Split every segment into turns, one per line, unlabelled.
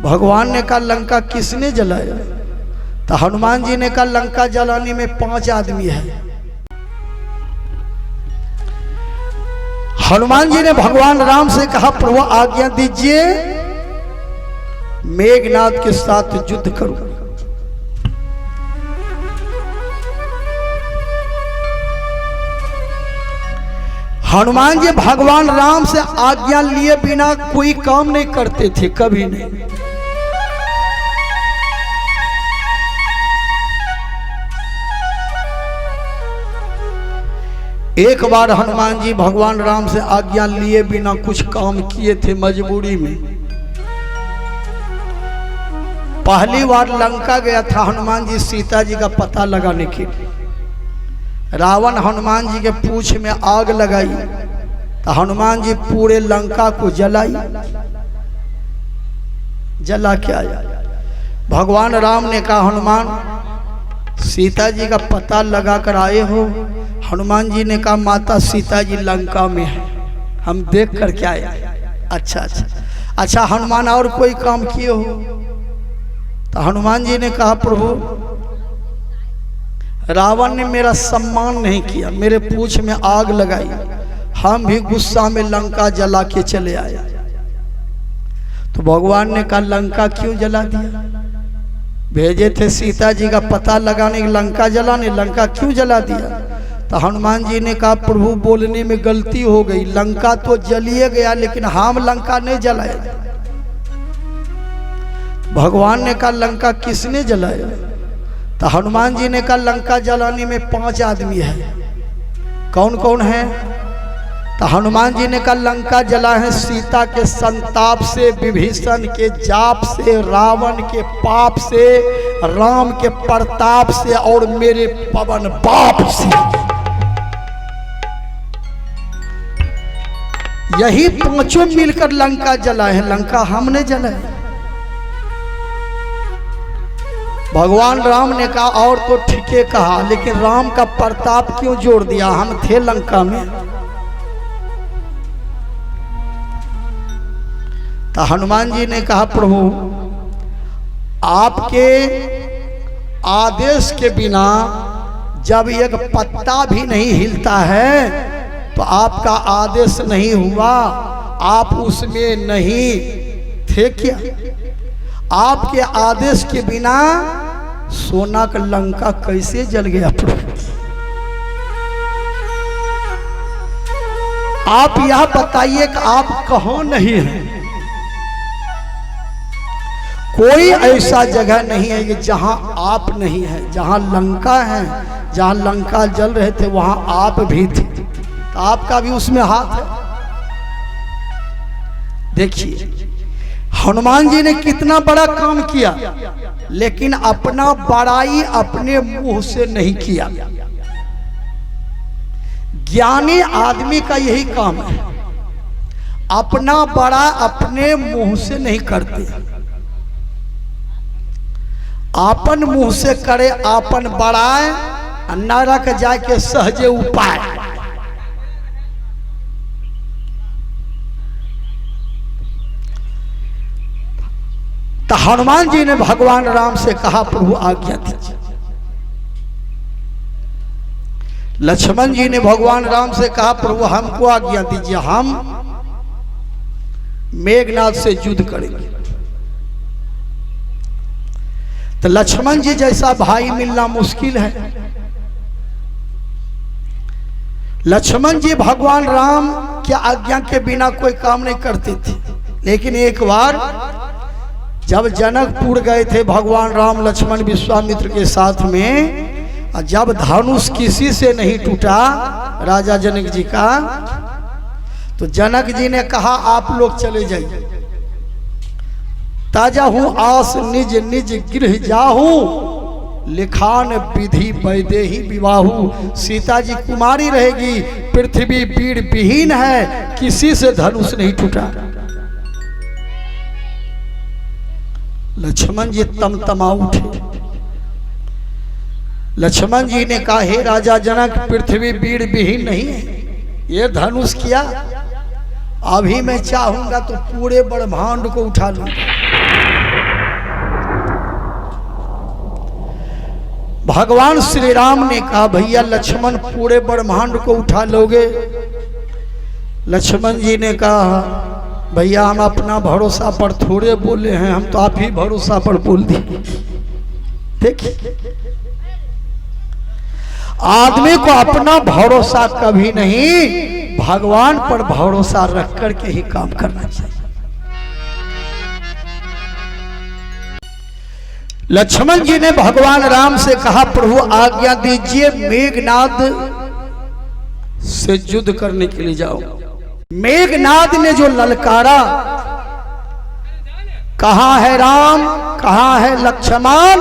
भगवान ने कहा लंका किसने जलाया? तो हनुमान जी ने कहा लंका जलाने में 5 आदमी है। हनुमान जी ने भगवान राम से कहा प्रभु आज्ञा दीजिए मेघनाद के साथ युद्ध करूं। हनुमान जी भगवान राम से आज्ञा लिए बिना कोई काम नहीं करते थे, कभी नहीं। एक बार हनुमान जी भगवान राम से आज्ञा लिए बिना कुछ काम किए थे मजबूरी में। पहली बार लंका गया था हनुमान जी सीता जी का पता लगाने के लिए। रावण हनुमान जी के पूंछ में आग लगाई तो हनुमान जी पूरे लंका को जला के आया। भगवान राम ने कहा हनुमान सीता जी का पता लगा कर आए हो? हनुमान जी ने कहा माता सीता जी लंका में है, हम देख कर क्या आए। अच्छा हनुमान और कोई काम किए हो? तो हनुमान जी ने कहा प्रभु रावण ने मेरा सम्मान नहीं किया, मेरे पूंछ में आग लगाई, हम भी गुस्सा में लंका जला के चले आए। तो भगवान ने कहा लंका क्यों जला दिया? भेजे थे सीता जी का पता लगाने लंका जलाने, लंका क्यों जला दिया? तो हनुमान जी ने कहा प्रभु बोलने में गलती हो गई, लंका तो जलिए गया लेकिन हम लंका नहीं जलाए। भगवान ने कहा लंका किसने जलाया? तो हनुमान जी ने कहा लंका जलाने में 5 आदमी है। कौन कौन है? तो हनुमान जी ने कहा लंका जला है सीता के संताप से, विभीषण के जाप से, रावण के पाप से, राम के प्रताप से और मेरे पवन बाप से। यही 5 मिलकर लंका जला है, लंका हमने जलाया। भगवान राम ने कहा और तो ठीके कहा, लेकिन राम का प्रताप क्यों जोड़ दिया? हम थे लंका में। तो हनुमान जी ने कहा प्रभु आपके आदेश के बिना जब एक पत्ता भी नहीं हिलता है तो आपका आदेश नहीं हुआ, आप उसमें नहीं थे क्या? आपके आदेश के बिना सोना का लंका कैसे जल गया प्रभु? आप यह बताइए कि आप कहाँ नहीं हैं? कोई ऐसा जगह नहीं है कि जहां आप नहीं है। जहां लंका है, जहां लंका जल रहे थे वहां आप भी थे, तो आपका भी उसमें हाथ है। देखिए हनुमान जी ने कितना बड़ा काम किया, लेकिन अपना बड़ाई अपने मुंह से नहीं किया। ज्ञानी आदमी का यही काम है, अपना बड़ा अपने मुंह से नहीं करते। आपन मुंह से करे आपन बड़ाए, नरक जाके सहजे उपाय। तो हनुमान जी ने भगवान राम से कहा प्रभु आज्ञा दीजिए। लक्ष्मण जी ने भगवान राम से कहा प्रभु हमको आज्ञा दीजिए, हम मेघनाद से युद्ध करेंगे। तो लक्ष्मण जी जैसा भाई मिलना मुश्किल है। लक्ष्मण जी भगवान राम की आज्ञा के बिना कोई काम नहीं करते थे। लेकिन एक बार जब जनकपुर गए थे भगवान राम लक्ष्मण विश्वामित्र के साथ में, जब धनुष किसी से नहीं टूटा राजा जनक जी का, तो जनक जी ने कहा आप लोग चले जाइए। ताजा हूँ आस निज निज गृह जाहू, लिखान विधि वैदेही विवाहू। सीता जी कुमारी रहेगी, पृथ्वी वीर विहीन है, किसी से धनुष नहीं टूटा। लक्ष्मण जी तमतमा उठे। लक्ष्मण जी ने कहा हे राजा जनक, पृथ्वी वीर विहीन नहीं है, ये धनुष किया, अभी मैं चाहूंगा तो पूरे ब्रह्मांड को उठा लूंगा। भगवान श्री राम ने कहा भैया लक्ष्मण पूरे ब्रह्मांड को उठा लोगे? लक्ष्मण जी ने कहा भैया हम अपना भरोसा पर थोड़े बोले हैं, हम तो आप ही भरोसा पर बोल दिए। देखिए आदमी को अपना भरोसा कभी नहीं, भगवान पर भरोसा रख करके ही काम करना चाहिए। लक्ष्मण जी ने भगवान राम से कहा प्रभु आज्ञा दीजिए मेघनाद से युद्ध करने के लिए जाओ। मेघनाद ने जो ललकारा, कहां है राम, कहां है लक्ष्मण,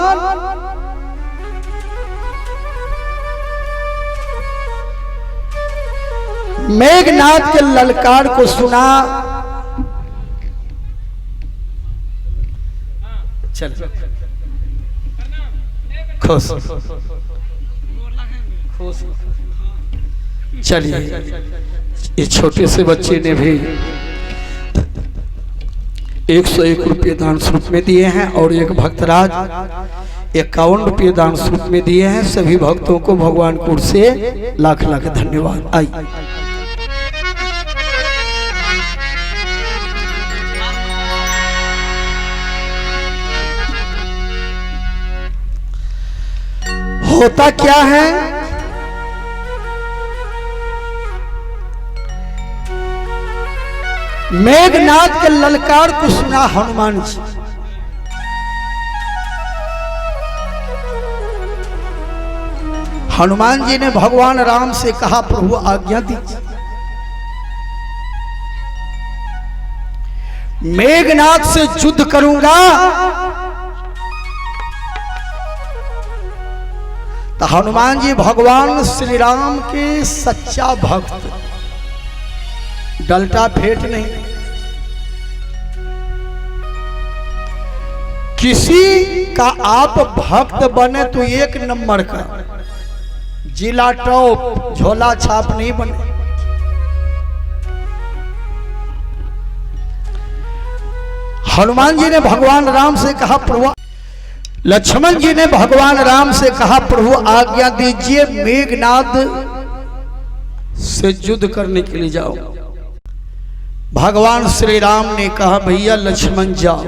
मेघनाद के ललकार को सुना। चल खुश चलिए, इस छोटे से बच्चे ने भी 101 रुपये दान स्वरूप में दिए हैं और एक भक्तराज 51 रुपये दान स्वरूप में दिए हैं। सभी भक्तों को भगवानपुर से लाख लाख धन्यवाद। आई होता क्या है, मेघनाद के ललकार को सुना हनुमान जी। हनुमान जी ने भगवान राम से कहा प्रभु आज्ञा दीजिए, मेघनाद से युद्ध करूंगा। तो हनुमान जी भगवान श्री राम के सच्चा भक्त, डलटा फेट नहीं। किसी का आप भक्त बने तो एक नंबर का, जिला टॉप झोला छाप नहीं बने। हनुमान जी ने भगवान राम से कहा प्रभु, लक्ष्मण जी ने भगवान राम से कहा प्रभु आज्ञा दीजिए मेघनाद से युद्ध करने के लिए जाओ। भगवान श्री राम ने कहा भैया लक्ष्मण जाओ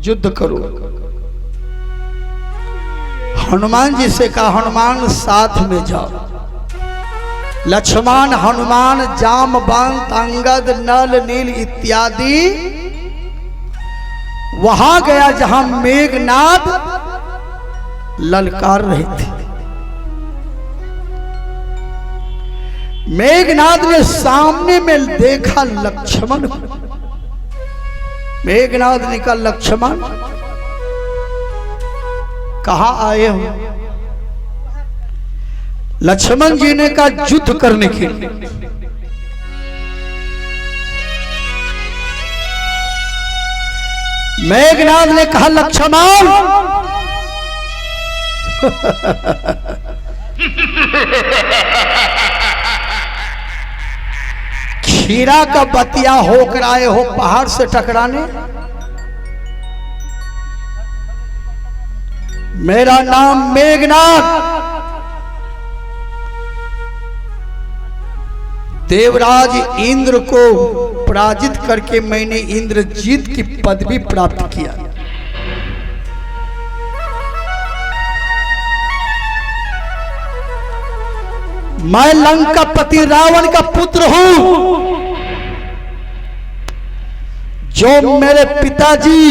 युद्ध करो। हनुमान जी से कहा हनुमान साथ में जाओ। लक्ष्मण हनुमान जामवंत अंगद नल नील इत्यादि वहां गया जहां मेघनाद ललकार रहे थे। मेघनाद ने सामने में देखा लक्ष्मण को। मेघनाद ने कहा लक्ष्मण कहां आए हो? लक्ष्मण जी ने कहा युद्ध करने के लिए। मेघनाद ने कहा लक्ष्मण खीरा का बतिया होकर आए हो पहाड़ से टकराने? मेरा नाम मेघनाद, देवराज इंद्र को पराजित करके मैंने इंद्रजीत की पदवी प्राप्त किया। मैं लंकापति रावण का पुत्र हूं। जो मेरे पिताजी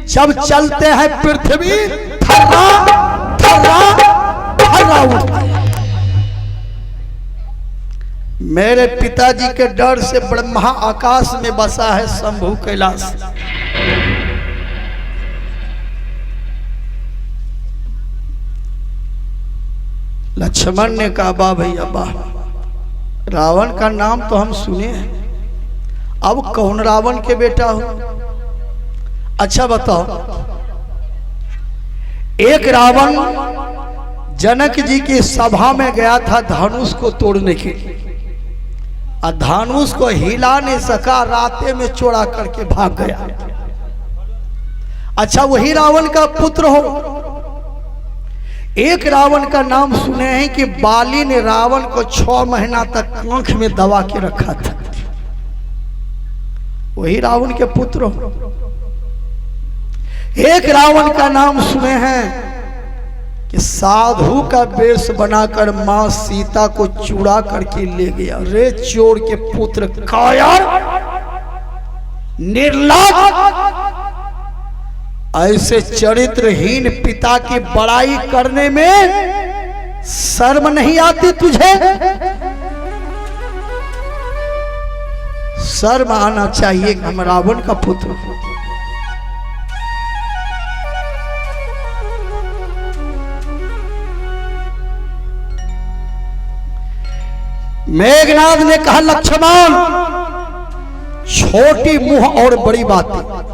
जब चलते हैं पृथ्वी थर्रा थर्रा थर्रा उठता है। मेरे पिताजी के डर से ब्रह्मा आकाश में बसा है शंभु कैलाश। लक्ष्मण ने कहा वाह भैया वाह, रावण का नाम तो हम सुने हैं, अब कौन रावण के बेटा हो? अच्छा बताओ, एक रावण जनक जी की सभा में गया था धनुष को तोड़ने के लिए, और धनुष को हिला नहीं सका, राते में चोरा करके भाग गया। अच्छा वही रावण का पुत्र हो? एक रावण का नाम सुने हैं कि बाली ने रावण को 6 महीना तक आंख में दबा के रखा था। वही रावण के पुत्र हो। एक रावण का नाम सुने हैं कि साधु का वेश बनाकर मां सीता को चुरा करके ले गया। रे चोर के पुत्र, कायर, निर्लज्ज, ऐसे चरित्रहीन पिता की बड़ाई करने में शर्म नहीं आती तुझे? शर्म आना चाहिए कि हम रावण का पुत्र हूं। मेघनाद ने कहा, लक्ष्मण, छोटी मुंह और बड़ी बातें।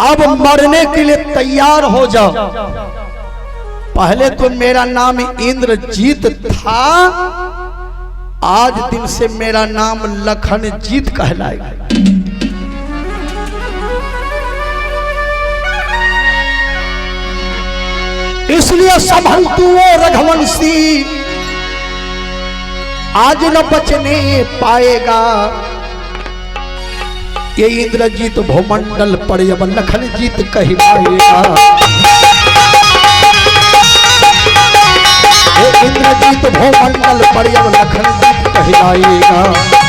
अब मरने के लिए तैयार हो जाओ। पहले तो मेरा नाम इंद्रजीत था, आज दिन से मेरा नाम लखनजीत कहलाएगा। इसलिए संभल तू वो रघुवंशी, आज न बचने पाएगा। ये इंद्रजीत भूमंडल पर अब लखनजीत कहलाएगा। ये इंद्रजीत भूमंडल पर अब लखनजीत कहलाएगा।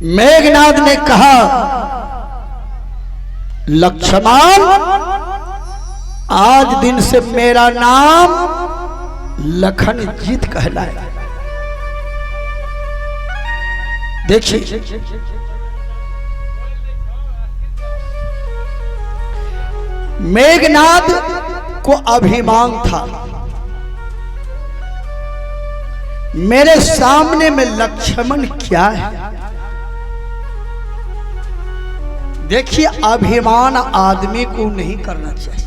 मेघनाद ने कहा, लक्ष्मण, आज दिन से मेरा नाम लखनजीत कहलाएगा। देखिए, मेघनाद को अभिमान था, मेरे सामने में लक्ष्मण क्या है। देखिए, अभिमान आदमी को नहीं करना चाहिए।